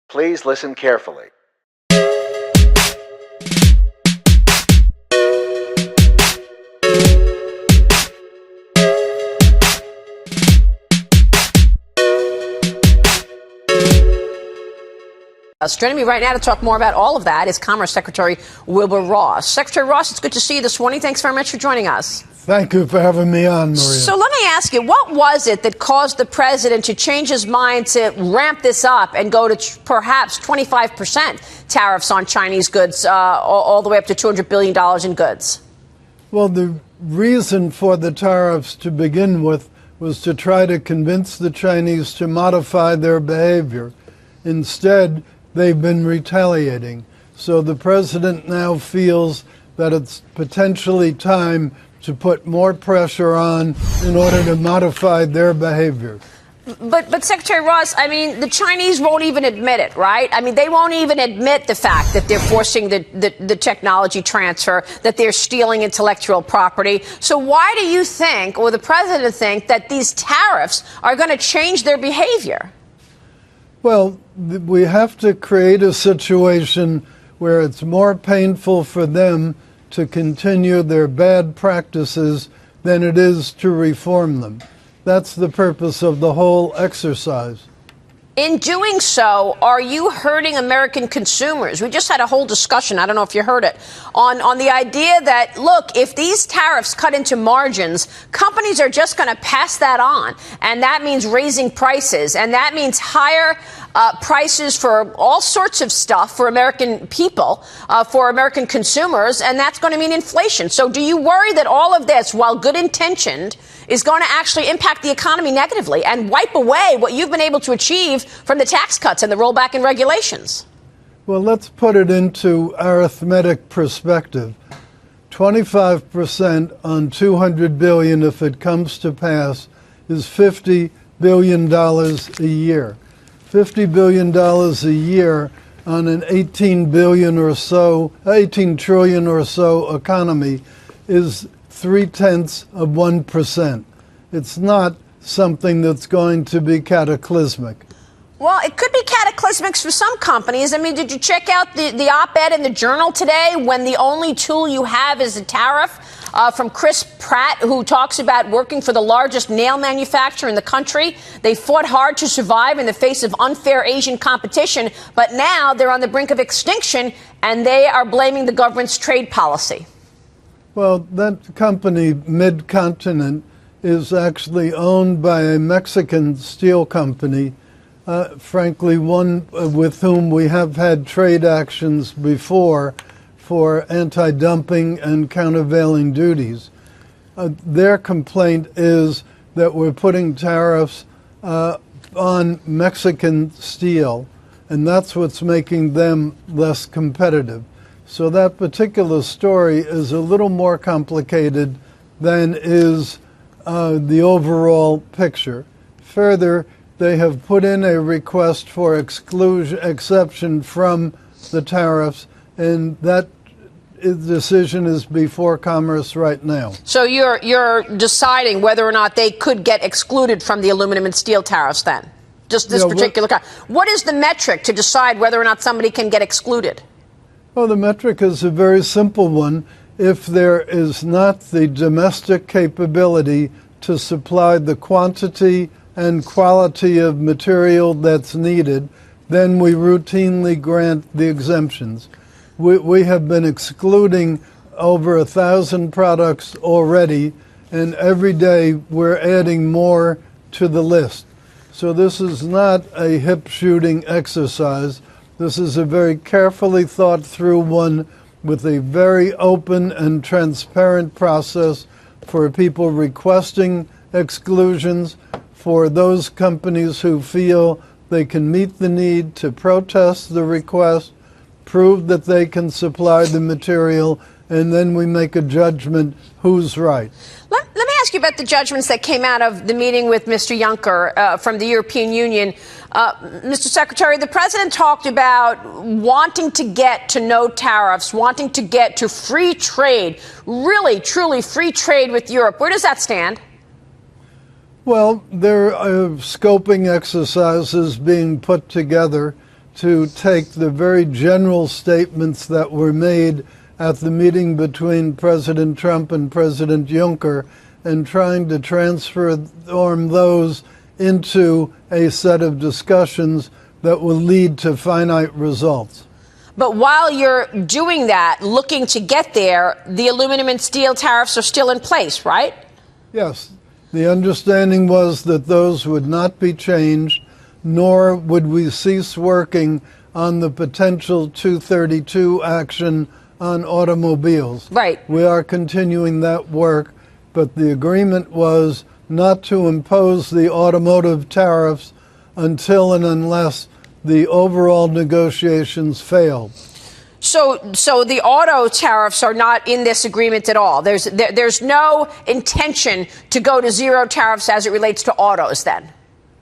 Please listen carefully. Joining me right now to talk more about all of that is Commerce Secretary Wilbur Ross. Secretary Ross, it's good to see you this morning. Thanks very much for joining us. Thank you for having me on, Maria. So let me ask you, what was it that caused the president to change his mind to ramp this up and go to perhaps 25% tariffs on Chinese goods, all the way up to $200 billion in goods? Well, the reason for the tariffs to begin with was to try to convince the Chinese to modify their behavior. Instead, they've been retaliating. So the president now feels that it's potentially time to put more pressure on in order to modify their behavior. But Secretary Ross, I mean, the Chinese won't even admit it, right? I mean, they won't even admit the fact that they're forcing the technology transfer, that they're stealing intellectual property. So why do you think, or the president think, that these tariffs are going to change their behavior? Well, we have to create a situation where it's more painful for them to continue their bad practices than it is to reform them. That's the purpose of the whole exercise. In doing so, are you hurting American consumers? We just had a whole discussion, I don't know if you heard it, on the idea that, look, if these tariffs cut into margins, companies are just going to pass that on. And that means raising prices. And that means higher prices for all sorts of stuff for American people, for American consumers. And that's going to mean inflation. So do you worry that all of this, while good intentioned, is going to actually impact the economy negatively and wipe away what you've been able to achieve from the tax cuts and the rollback in regulations? Well, let's put it into arithmetic perspective. 25% on $200 billion, if it comes to pass, is $50 billion a year. $50 billion a year on an 18 trillion or so economy is 0.3%. It's not something that's going to be cataclysmic. Well, it could be cataclysmic for some companies. I mean, did you check out the op-ed in the Journal today when the only tool you have is a tariff from Chris Pratt, who talks about working for the largest nail manufacturer in the country? They fought hard to survive in the face of unfair Asian competition, but now they're on the brink of extinction, and they are blaming the government's trade policy. Well, that company, Mid-Continent, is actually owned by a Mexican steel company, frankly, one with whom we have had trade actions before for anti-dumping and countervailing duties. Their complaint is that we're putting tariffs on Mexican steel, and that's what's making them less competitive. So that particular story is a little more complicated than is the overall picture. Further, they have put in a request for exception from the tariffs, and that decision is before Commerce right now. So you're deciding whether or not they could get excluded from the aluminum and steel tariffs then? Just this particular kind. What is the metric to decide whether or not somebody can get excluded? Well, the metric is a very simple one. If there is not the domestic capability to supply the quantity and quality of material that's needed, then we routinely grant the exemptions. We have been excluding over 1,000 products already, and every day we're adding more to the list. So this is not a hip-shooting exercise. This is a very carefully thought through one with a very open and transparent process for people requesting exclusions, for those companies who feel they can meet the need to protest the request, prove that they can supply the material, and then we make a judgment who's right. Let me ask you about the judgments that came out of the meeting with Mr. Juncker from the European Union. Mr. Secretary, the president talked about wanting to get to no tariffs, wanting to get to free trade, really, truly free trade with Europe. Where does that stand? Well, there are scoping exercises being put together to take the very general statements that were made at the meeting between President Trump and President Juncker and trying to transform those into a set of discussions that will lead to finite results. But while you're doing that, looking to get there, the aluminum and steel tariffs are still in place, right? Yes. The understanding was that those would not be changed, nor would we cease working on the potential 232 action on automobiles. Right. We are continuing that work, but the agreement was not to impose the automotive tariffs until and unless the overall negotiations failed. So the auto tariffs are not in this agreement at all. There's no intention to go to zero tariffs as it relates to autos then.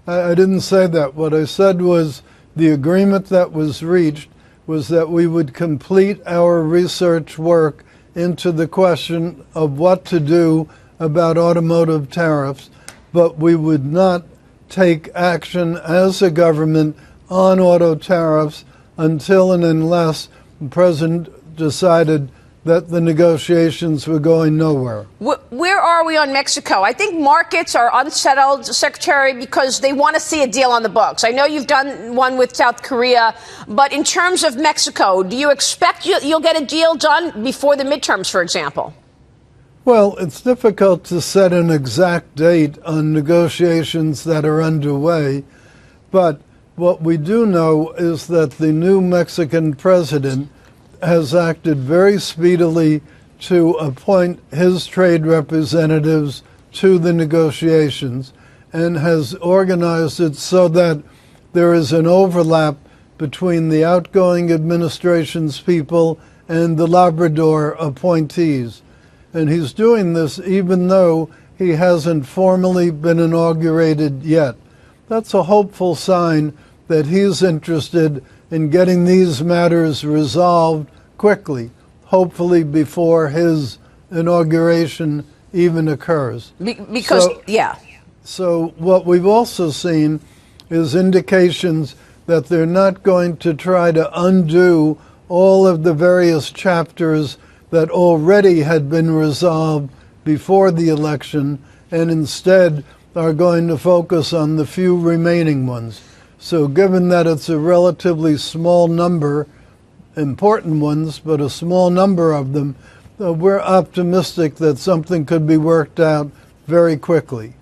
I didn't say that. What I said was the agreement that was reached was that we would complete our research work into the question of what to do about automotive tariffs, but we would not take action as a government on auto tariffs until and unless the president decided that the negotiations were going nowhere. Where are we on Mexico? I think markets are unsettled, Secretary, because they want to see a deal on the books. I know you've done one with South Korea, but in terms of Mexico, do you expect you'll get a deal done before the midterms, for example? Well, it's difficult to set an exact date on negotiations that are underway, but what we do know is that the new Mexican president has acted very speedily to appoint his trade representatives to the negotiations and has organized it so that there is an overlap between the outgoing administration's people and the Labrador appointees. And he's doing this even though he hasn't formally been inaugurated yet. That's a hopeful sign that he's interested in getting these matters resolved quickly, hopefully before his inauguration even occurs. So what we've also seen is indications that they're not going to try to undo all of the various chapters that already had been resolved before the election and instead are going to focus on the few remaining ones. So given that it's a relatively small number, important ones, but a small number of them, we're optimistic that something could be worked out very quickly.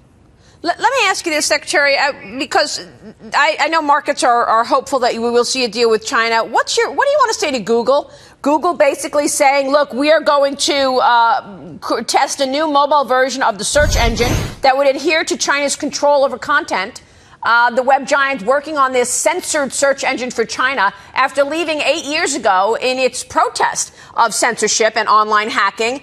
Let me ask you this, Secretary, because I know markets are hopeful that we will see a deal with China. What do you want to say to Google? Google basically saying, look, we are going to test a new mobile version of the search engine that would adhere to China's control over content. The web giant working on this censored search engine for China after leaving 8 years ago in its protest of censorship and online hacking.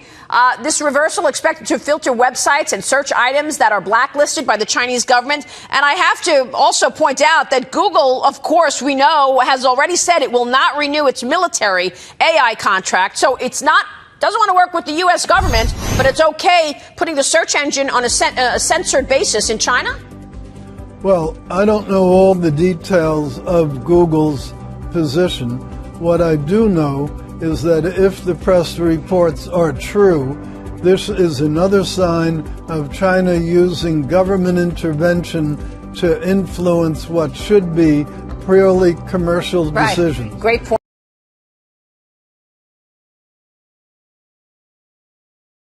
This reversal expected to filter websites and search items that are blacklisted by the Chinese government. And I have to also point out that Google, of course, we know, has already said it will not renew its military AI contract. So it's not doesn't want to work with the U.S. government, but it's okay putting the search engine on a censored basis in China? Well, I don't know all the details of Google's position. What I do know is that if the press reports are true, this is another sign of China using government intervention to influence what should be purely commercial decisions. Great point.